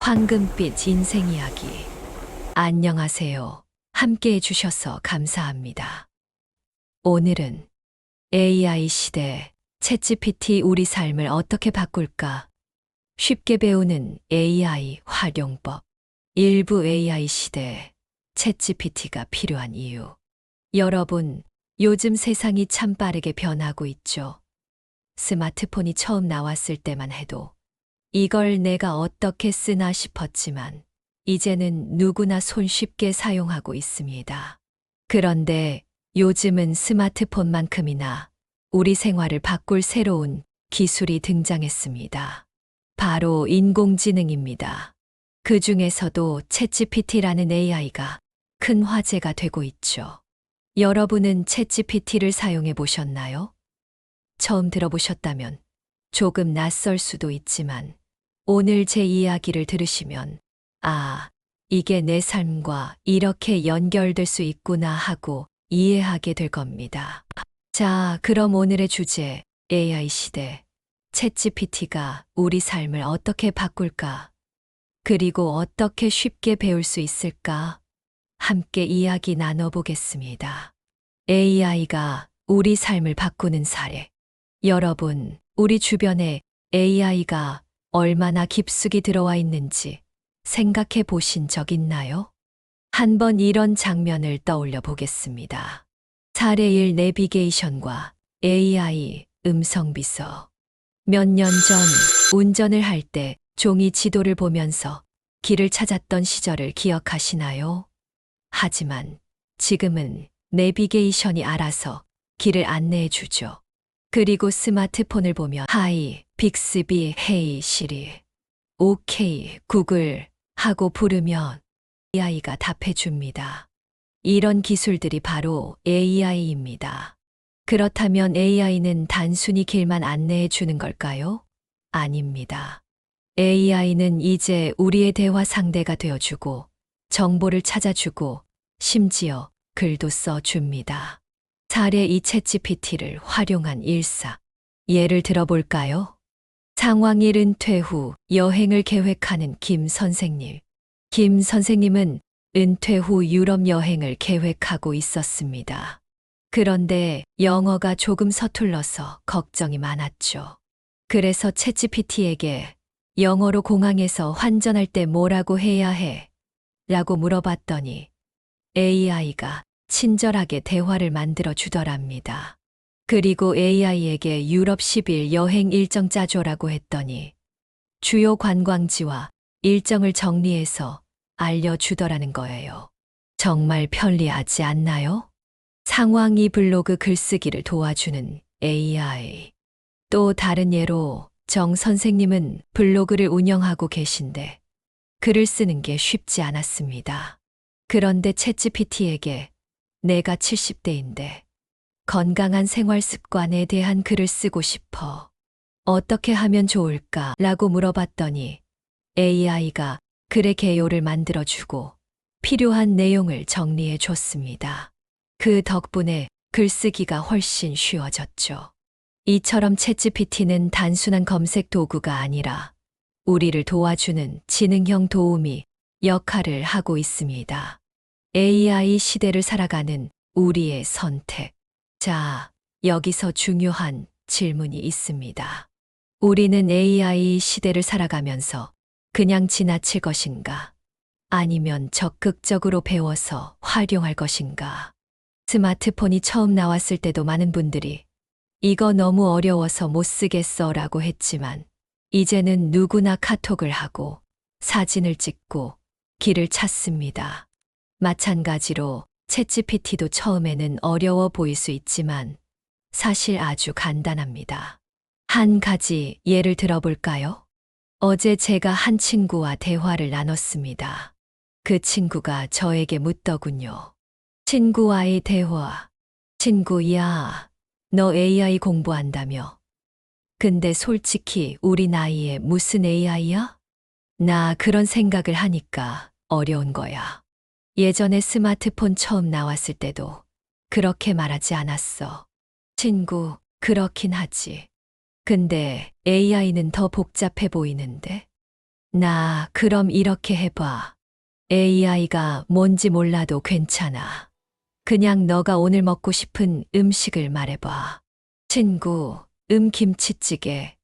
황금빛 인생 이야기. 안녕하세요. 함께 해주셔서 감사합니다. 오늘은 AI 시대 챗GPT 우리 삶을 어떻게 바꿀까? 쉽게 배우는 AI 활용법. 일부 AI 시대 챗GPT가 필요한 이유. 여러분, 요즘 세상이 참 빠르게 변하고 있죠. 스마트폰이 처음 나왔을 때만 해도 이걸 내가 어떻게 쓰나 싶었지만 이제는 누구나 손쉽게 사용하고 있습니다. 그런데 요즘은 스마트폰만큼이나 우리 생활을 바꿀 새로운 기술이 등장했습니다. 바로 인공지능입니다. 그 중에서도 챗GPT라는 AI가 큰 화제가 되고 있죠. 여러분은 챗GPT를 사용해 보셨나요? 처음 들어보셨다면 조금 낯설 수도 있지만 오늘 제 이야기를 들으시면 이게 내 삶과 이렇게 연결될 수 있구나 하고 이해하게 될 겁니다. 자, 그럼 오늘의 주제 AI 시대 챗GPT가 우리 삶을 어떻게 바꿀까? 그리고 어떻게 쉽게 배울 수 있을까? 함께 이야기 나눠보겠습니다. AI가 우리 삶을 바꾸는 사례. 여러분, 우리 주변에 AI가 얼마나 깊숙이 들어와 있는지 생각해 보신 적 있나요? 한번 이런 장면을 떠올려 보겠습니다. 사례 1 내비게이션과 AI 음성 비서. 몇 년 전 운전을 할 때 종이 지도를 보면서 길을 찾았던 시절을 기억하시나요? 하지만 지금은 내비게이션이 알아서 길을 안내해 주죠. 그리고 스마트폰을 보면 하이, 빅스비, 헤이, 시리, 오케이, 구글 하고 부르면 AI가 답해 줍니다. 이런 기술들이 바로 AI입니다. 그렇다면 AI는 단순히 길만 안내해 주는 걸까요? 아닙니다. AI는 이제 우리의 대화 상대가 되어주고 정보를 찾아주고 심지어 글도 써줍니다. 사례 2 챗GPT를 활용한 일사. 예를 들어볼까요? 상황 1 은퇴 후 여행을 계획하는 김 선생님. 김 선생님은 은퇴 후 유럽 여행을 계획하고 있었습니다. 그런데 영어가 조금 서툴러서 걱정이 많았죠. 그래서 챗GPT에게 영어로 공항에서 환전할 때 뭐라고 해야 해? 라고 물어봤더니 AI가 친절하게 대화를 만들어 주더랍니다. 그리고 AI에게 유럽 10일 여행 일정 짜줘라고 했더니 주요 관광지와 일정을 정리해서 알려주더라는 거예요. 정말 편리하지 않나요? 상황 2 블로그 글쓰기를 도와주는 AI. 또 다른 예로 정 선생님은 블로그를 운영하고 계신데 글을 쓰는 게 쉽지 않았습니다. 그런데 챗GPT에게 내가 70대인데 건강한 생활 습관에 대한 글을 쓰고 싶어. 어떻게 하면 좋을까? 라고 물어봤더니 AI가 글의 개요를 만들어주고 필요한 내용을 정리해 줬습니다. 그 덕분에 글쓰기가 훨씬 쉬워졌죠. 이처럼 챗GPT는 단순한 검색 도구가 아니라 우리를 도와주는 지능형 도우미 역할을 하고 있습니다. AI 시대를 살아가는 우리의 선택. 자, 여기서 중요한 질문이 있습니다. 우리는 AI 시대를 살아가면서 그냥 지나칠 것인가? 아니면 적극적으로 배워서 활용할 것인가? 스마트폰이 처음 나왔을 때도 많은 분들이 이거 너무 어려워서 못 쓰겠어 라고 했지만 이제는 누구나 카톡을 하고 사진을 찍고 길을 찾습니다. 마찬가지로 챗GPT도 처음에는 어려워 보일 수 있지만 사실 아주 간단합니다. 한 가지 예를 들어볼까요? 어제 제가 한 친구와 대화를 나눴습니다. 그 친구가 저에게 묻더군요. 친구와의 대화. 친구야, 너 AI 공부한다며? 근데 솔직히 우리 나이에 무슨 AI야? 나 그런 생각을 하니까 어려운 거야. 예전에 스마트폰 처음 나왔을 때도 그렇게 말하지 않았어. 친구, 그렇긴 하지. 근데 AI는 더 복잡해 보이는데? 그럼 이렇게 해봐. AI가 뭔지 몰라도 괜찮아. 그냥 너가 오늘 먹고 싶은 음식을 말해봐. 친구, 김치찌개.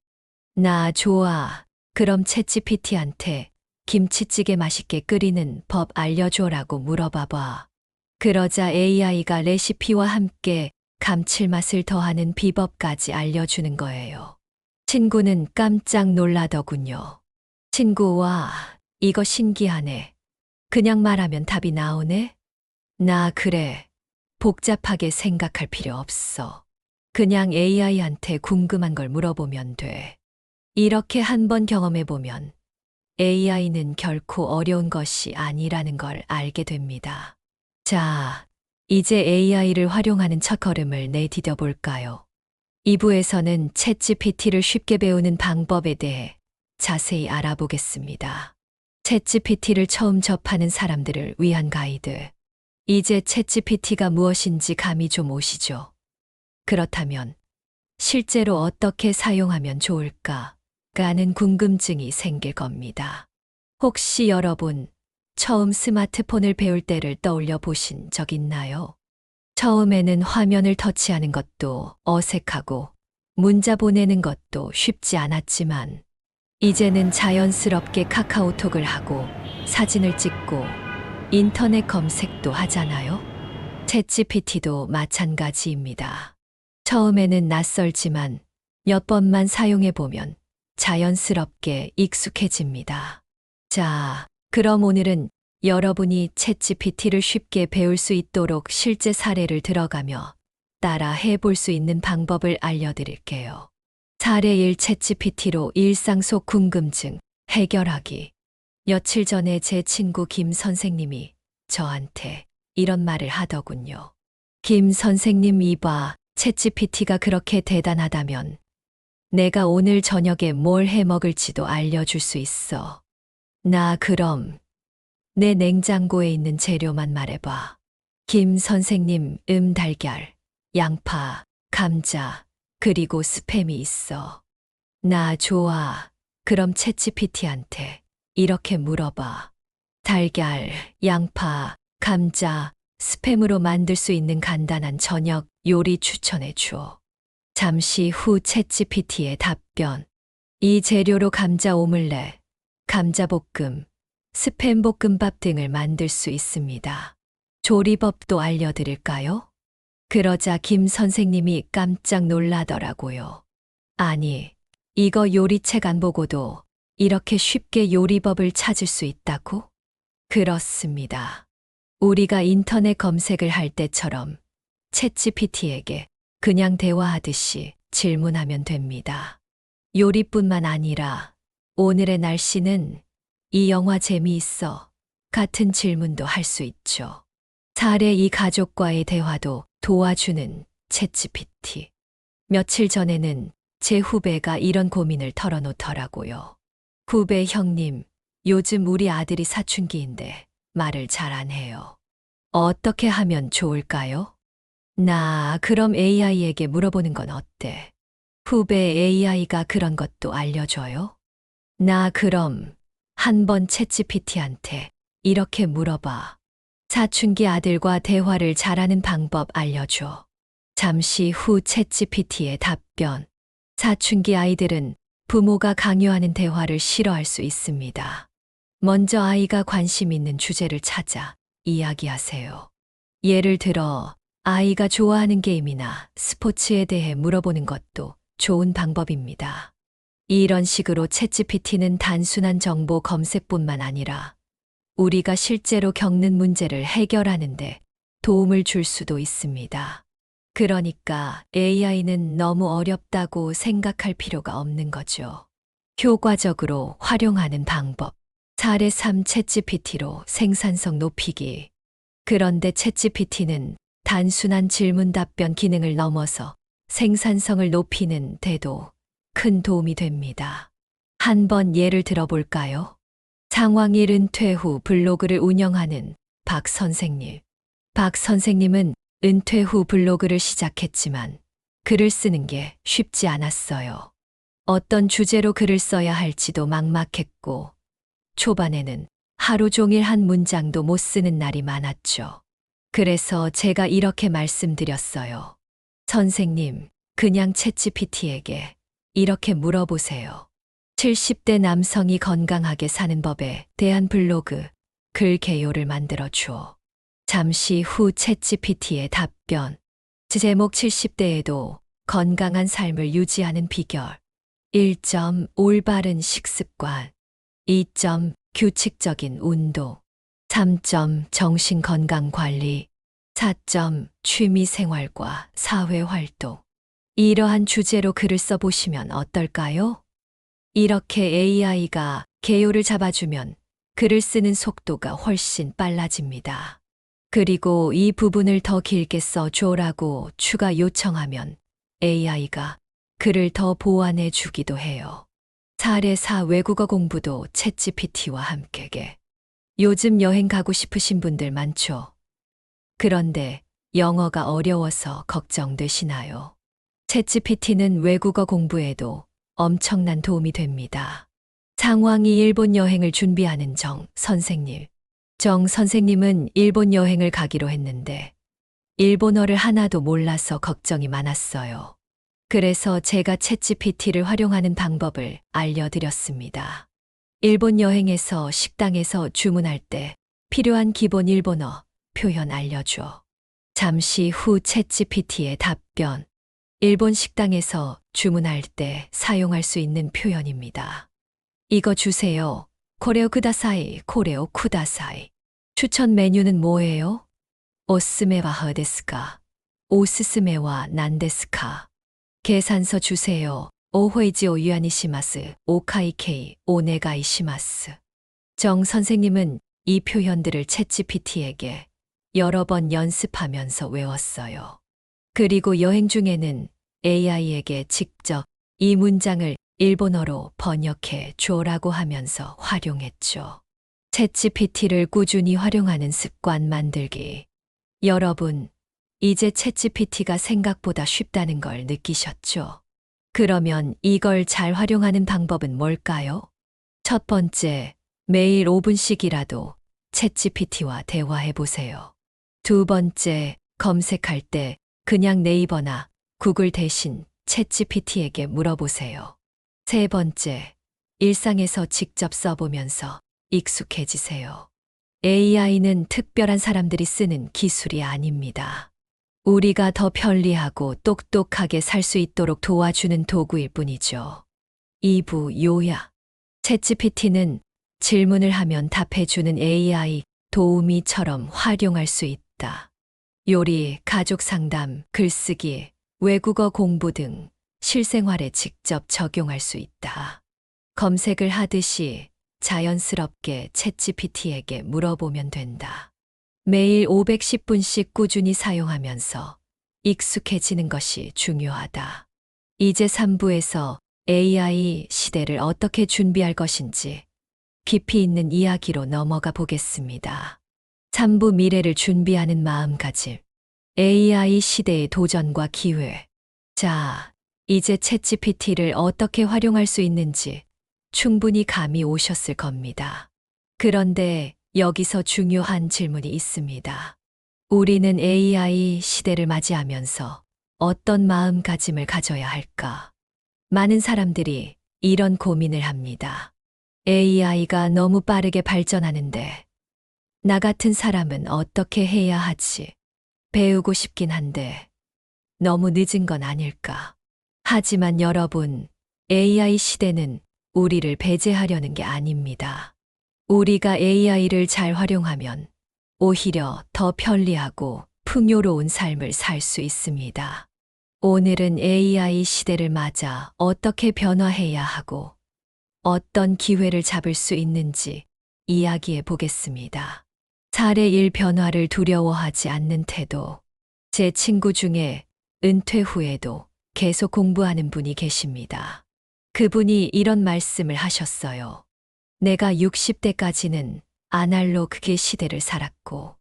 나 좋아. 그럼 챗GPT한테 김치찌개 맛있게 끓이는 법 알려줘라고 물어봐봐. 그러자 AI가 레시피와 함께 감칠맛을 더하는 비법까지 알려주는 거예요. 친구는 깜짝 놀라더군요. 친구와 이거 신기하네. 그냥 말하면 답이 나오네? 그래. 복잡하게 생각할 필요 없어. 그냥 AI한테 궁금한 걸 물어보면 돼. 이렇게 한번 경험해보면 AI는 결코 어려운 것이 아니라는 걸 알게 됩니다. 자, 이제 AI를 활용하는 첫걸음을 내디뎌 볼까요? 2부에서는 챗GPT를 쉽게 배우는 방법에 대해 자세히 알아보겠습니다. 챗GPT를 처음 접하는 사람들을 위한 가이드. 이제 챗GPT가 무엇인지 감이 좀 오시죠? 그렇다면 실제로 어떻게 사용하면 좋을까? 라는 궁금증이 생길 겁니다. 혹시 여러분 처음 스마트폰을 배울 때를 떠올려 보신 적 있나요? 처음에는 화면을 터치하는 것도 어색하고 문자 보내는 것도 쉽지 않았지만 이제는 자연스럽게 카카오톡을 하고 사진을 찍고 인터넷 검색도 하잖아요. 챗GPT도 마찬가지입니다. 처음에는 낯설지만 몇 번만 사용해 보면 자연스럽게 익숙해집니다. 자, 그럼 오늘은 여러분이 챗GPT를 쉽게 배울 수 있도록 실제 사례를 들어가며 따라 해볼 수 있는 방법을 알려드릴게요. 사례 1 챗GPT로 일상 속 궁금증 해결하기. 며칠 전에 제 친구 김 선생님이 저한테 이런 말을 하더군요. 김 선생님 이봐, 챗GPT가 그렇게 대단하다면 내가 오늘 저녁에 뭘 해 먹을지도 알려줄 수 있어. 그럼 내 냉장고에 있는 재료만 말해봐. 김 선생님, 달걀, 양파, 감자, 그리고 스팸이 있어. 좋아. 그럼 챗GPT한테 이렇게 물어봐. 달걀, 양파, 감자, 스팸으로 만들 수 있는 간단한 저녁 요리 추천해 줘. 잠시 후 챗GPT의 답변. 이 재료로 감자 오믈렛, 감자볶음, 스팸 볶음밥 등을 만들 수 있습니다. 조리법도 알려드릴까요? 그러자 김 선생님이 깜짝 놀라더라고요. 아니, 이거 요리책 안 보고도 이렇게 쉽게 요리법을 찾을 수 있다고? 그렇습니다. 우리가 인터넷 검색을 할 때처럼 챗GPT에게 그냥 대화하듯이 질문하면 됩니다. 요리뿐만 아니라 오늘의 날씨는 이 영화 재미있어 같은 질문도 할 수 있죠. 사례 이 가족과의 대화도 도와주는 챗GPT. 며칠 전에는 제 후배가 이런 고민을 털어놓더라고요. 후배 형님, 요즘 우리 아들이 사춘기인데 말을 잘 안 해요. 어떻게 하면 좋을까요? 그럼 AI에게 물어보는 건 어때? 후배 AI가 그런 것도 알려줘요? 그럼 한번 챗GPT한테 이렇게 물어봐. 사춘기 아들과 대화를 잘하는 방법 알려줘. 잠시 후 챗GPT의 답변. 사춘기 아이들은 부모가 강요하는 대화를 싫어할 수 있습니다. 먼저 아이가 관심 있는 주제를 찾아 이야기하세요. 예를 들어, 아이가 좋아하는 게임이나 스포츠에 대해 물어보는 것도 좋은 방법입니다. 이런 식으로 챗GPT는 단순한 정보 검색뿐만 아니라 우리가 실제로 겪는 문제를 해결하는데 도움을 줄 수도 있습니다. 그러니까 AI는 너무 어렵다고 생각할 필요가 없는 거죠. 효과적으로 활용하는 방법. 사례 3 챗GPT로 생산성 높이기. 그런데 챗GPT는 단순한 질문 답변 기능을 넘어서 생산성을 높이는 데도 큰 도움이 됩니다. 한번 예를 들어볼까요? 상황 1 은퇴 후 블로그를 운영하는 박 선생님. 박 선생님은 은퇴 후 블로그를 시작했지만 글을 쓰는 게 쉽지 않았어요. 어떤 주제로 글을 써야 할지도 막막했고 초반에는 하루 종일 한 문장도 못 쓰는 날이 많았죠. 그래서 제가 이렇게 말씀드렸어요. 선생님, 그냥 챗GPT에게 이렇게 물어보세요. 70대 남성이 건강하게 사는 법에 대한 블로그, 글 개요를 만들어 주어. 잠시 후 챗GPT의 답변. 제목 70대에도 건강한 삶을 유지하는 비결. 1점 올바른 식습관. 2점 규칙적인 운동. 3점 정신 건강 관리. 4점 취미 생활과 사회 활동. 이러한 주제로 글을 써보시면 어떨까요? 이렇게 AI가 개요를 잡아주면 글을 쓰는 속도가 훨씬 빨라집니다. 그리고 이 부분을 더 길게 써줘라고 추가 요청하면 AI가 글을 더 보완해 주기도 해요. 사례4 외국어 공부도 챗GPT와 함께. 요즘 여행 가고 싶으신 분들 많죠? 그런데 영어가 어려워서 걱정되시나요? 챗GPT는 외국어 공부에도 엄청난 도움이 됩니다. 상황이 일본 여행을 준비하는 정 선생님. 정 선생님은 일본 여행을 가기로 했는데 일본어를 하나도 몰라서 걱정이 많았어요. 그래서 제가 챗GPT를 활용하는 방법을 알려드렸습니다. 일본 여행에서 식당에서 주문할 때 필요한 기본 일본어 표현 알려줘. 잠시 후 챗GPT의 답변. 일본 식당에서 주문할 때 사용할 수 있는 표현입니다. 이거 주세요. 고레오 쿠다사이, 고레오 쿠다사이. 추천 메뉴는 뭐예요? 오스메와 허데스까? 오스스메와 난데스까? 계산서 주세요. 오호이지 오유아니시마스, 오카이케이, 오네가이시마스. 정 선생님은 이 표현들을 챗GPT에게 여러 번 연습하면서 외웠어요. 그리고 여행 중에는 AI에게 직접 이 문장을 일본어로 번역해 줘라고 하면서 활용했죠. 챗GPT를 꾸준히 활용하는 습관 만들기. 여러분, 이제 챗GPT가 생각보다 쉽다는 걸 느끼셨죠? 그러면 이걸 잘 활용하는 방법은 뭘까요? 첫 번째, 매일 5분씩이라도 챗GPT와 대화해 보세요. 두 번째, 검색할 때 그냥 네이버나 구글 대신 챗GPT에게 물어보세요. 세 번째, 일상에서 직접 써보면서 익숙해지세요. AI는 특별한 사람들이 쓰는 기술이 아닙니다. 우리가 더 편리하고 똑똑하게 살 수 있도록 도와주는 도구일 뿐이죠. 2부 요약. 챗GPT는 질문을 하면 답해주는 AI 도우미처럼 활용할 수 있다. 요리, 가족 상담, 글쓰기, 외국어 공부 등 실생활에 직접 적용할 수 있다. 검색을 하듯이 자연스럽게 챗GPT에게 물어보면 된다. 매일 510분씩 꾸준히 사용하면서 익숙해지는 것이 중요하다. 이제 3부에서 AI 시대를 어떻게 준비할 것인지 깊이 있는 이야기로 넘어가 보겠습니다. 3부 미래를 준비하는 마음가짐. AI 시대의 도전과 기회. 자, 이제 챗GPT를 어떻게 활용할 수 있는지 충분히 감이 오셨을 겁니다. 그런데 여기서 중요한 질문이 있습니다. 우리는 AI 시대를 맞이하면서 어떤 마음가짐을 가져야 할까? 많은 사람들이 이런 고민을 합니다. AI가 너무 빠르게 발전하는데 나 같은 사람은 어떻게 해야 하지? 배우고 싶긴 한데 너무 늦은 건 아닐까? 하지만 여러분, AI 시대는 우리를 배제하려는 게 아닙니다. 우리가 AI를 잘 활용하면 오히려 더 편리하고 풍요로운 삶을 살 수 있습니다. 오늘은 AI 시대를 맞아 어떻게 변화해야 하고 어떤 기회를 잡을 수 있는지 이야기해 보겠습니다. 사례 1 변화를 두려워하지 않는 태도. 제 친구 중에 은퇴 후에도 계속 공부하는 분이 계십니다. 그분이 이런 말씀을 하셨어요. 내가 60대까지는 아날로그 시대를 살았고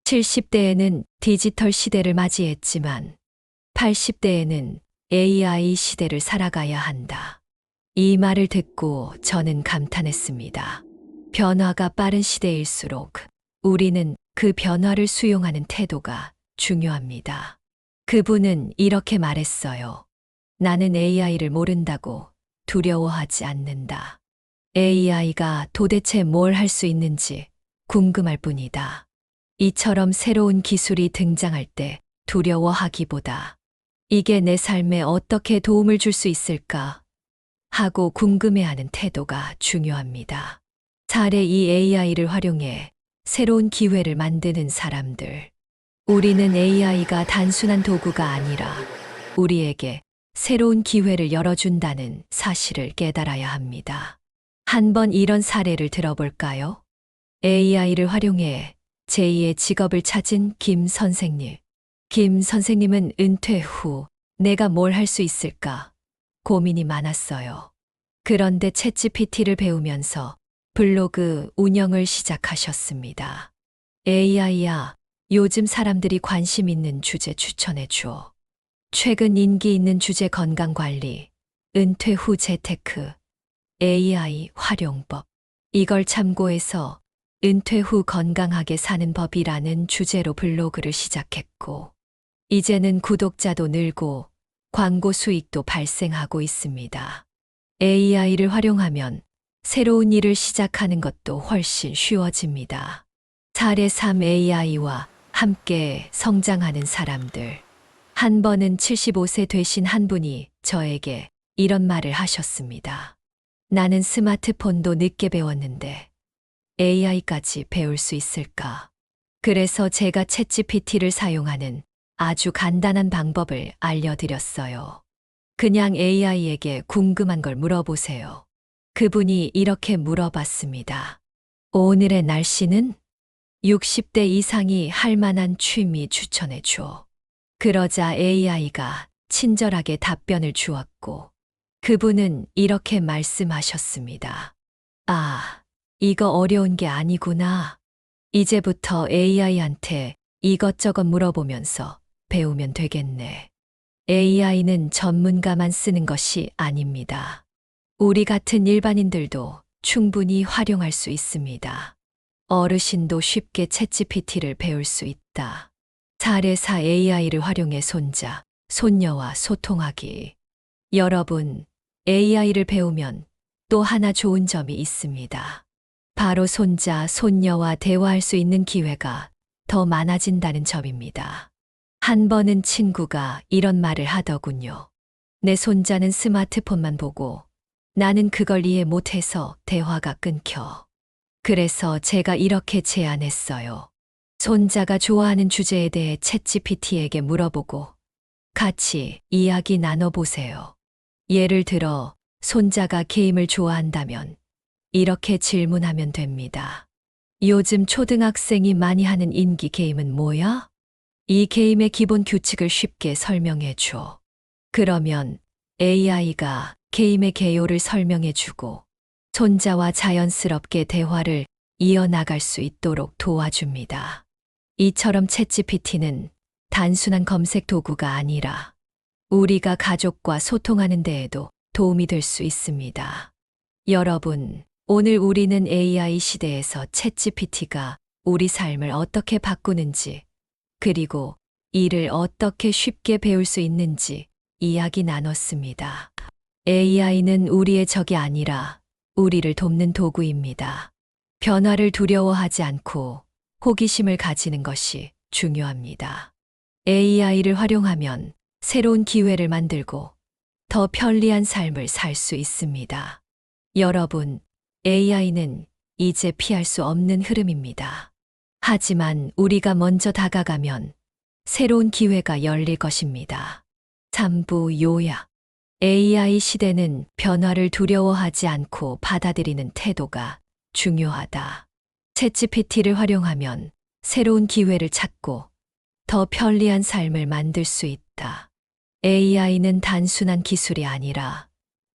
70대에는 디지털 시대를 맞이했지만 80대에는 AI 시대를 살아가야 한다. 이 말을 듣고 저는 감탄했습니다. 변화가 빠른 시대일수록 우리는 그 변화를 수용하는 태도가 중요합니다. 그분은 이렇게 말했어요. 나는 AI를 모른다고 두려워하지 않는다. AI가 도대체 뭘 할 수 있는지 궁금할 뿐이다. 이처럼 새로운 기술이 등장할 때 두려워하기보다 이게 내 삶에 어떻게 도움을 줄 수 있을까 하고 궁금해하는 태도가 중요합니다. 차례 이 AI를 활용해 새로운 기회를 만드는 사람들. 우리는 AI가 단순한 도구가 아니라 우리에게 새로운 기회를 열어준다는 사실을 깨달아야 합니다. 한번 이런 사례를 들어볼까요? AI를 활용해 제2의 직업을 찾은 김 선생님. 김 선생님은 은퇴 후 내가 뭘 할 수 있을까 고민이 많았어요. 그런데 챗GPT를 배우면서 블로그 운영을 시작하셨습니다. AI야, 요즘 사람들이 관심 있는 주제 추천해 줘. 최근 인기 있는 주제 건강관리, 은퇴 후 재테크, AI 활용법. 이걸 참고해서 은퇴 후 건강하게 사는 법이라는 주제로 블로그를 시작했고, 이제는 구독자도 늘고 광고 수익도 발생하고 있습니다. AI를 활용하면 새로운 일을 시작하는 것도 훨씬 쉬워집니다. 차례 3 AI와 함께 성장하는 사람들. 한 번은 75세 되신 한 분이 저에게 이런 말을 하셨습니다. 나는 스마트폰도 늦게 배웠는데 AI까지 배울 수 있을까? 그래서 제가 챗GPT를 사용하는 아주 간단한 방법을 알려드렸어요. 그냥 AI에게 궁금한 걸 물어보세요. 그분이 이렇게 물어봤습니다. 오늘의 날씨는? 60대 이상이 할 만한 취미 추천해 줘. 그러자 AI가 친절하게 답변을 주었고, 그분은 이렇게 말씀하셨습니다. 아, 이거 어려운 게 아니구나. 이제부터 AI한테 이것저것 물어보면서 배우면 되겠네. AI는 전문가만 쓰는 것이 아닙니다. 우리 같은 일반인들도 충분히 활용할 수 있습니다. 어르신도 쉽게 챗GPT를 배울 수 있다. 차례 4 AI를 활용해 손자, 손녀와 소통하기. 여러분, AI를 배우면 또 하나 좋은 점이 있습니다. 바로 손자, 손녀와 대화할 수 있는 기회가 더 많아진다는 점입니다. 한 번은 친구가 이런 말을 하더군요. 내 손자는 스마트폰만 보고 나는 그걸 이해 못해서 대화가 끊겨. 그래서 제가 이렇게 제안했어요. 손자가 좋아하는 주제에 대해 챗GPT에게 물어보고 같이 이야기 나눠보세요. 예를 들어, 손자가 게임을 좋아한다면 이렇게 질문하면 됩니다. 요즘 초등학생이 많이 하는 인기 게임은 뭐야? 이 게임의 기본 규칙을 쉽게 설명해 줘. 그러면 AI가 게임의 개요를 설명해 주고 손자와 자연스럽게 대화를 이어나갈 수 있도록 도와줍니다. 이처럼 챗GPT는 단순한 검색 도구가 아니라 우리가 가족과 소통하는 데에도 도움이 될 수 있습니다. 여러분, 오늘 우리는 AI 시대에서 챗GPT가 우리 삶을 어떻게 바꾸는지, 그리고 이를 어떻게 쉽게 배울 수 있는지 이야기 나눴습니다. AI는 우리의 적이 아니라 우리를 돕는 도구입니다. 변화를 두려워하지 않고 호기심을 가지는 것이 중요합니다. AI를 활용하면 새로운 기회를 만들고 더 편리한 삶을 살 수 있습니다. 여러분, AI는 이제 피할 수 없는 흐름입니다. 하지만 우리가 먼저 다가가면 새로운 기회가 열릴 것입니다. 3부 요약. AI 시대는 변화를 두려워하지 않고 받아들이는 태도가 중요하다. 챗GPT를 활용하면 새로운 기회를 찾고 더 편리한 삶을 만들 수 있다. AI는 단순한 기술이 아니라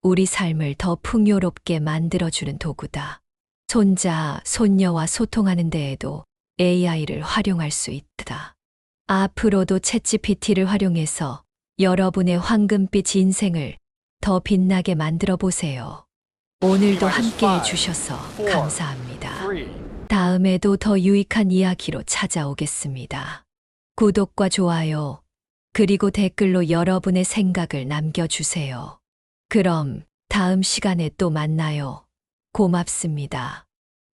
우리 삶을 더 풍요롭게 만들어주는 도구다. 손자, 손녀와 소통하는 데에도 AI를 활용할 수 있다. 앞으로도 챗GPT를 활용해서 여러분의 황금빛 인생을 더 빛나게 만들어 보세요. 오늘도 함께 해주셔서 감사합니다. 다음에도 더 유익한 이야기로 찾아오겠습니다. 구독과 좋아요, 그리고 댓글로 여러분의 생각을 남겨주세요. 그럼 다음 시간에 또 만나요. 고맙습니다.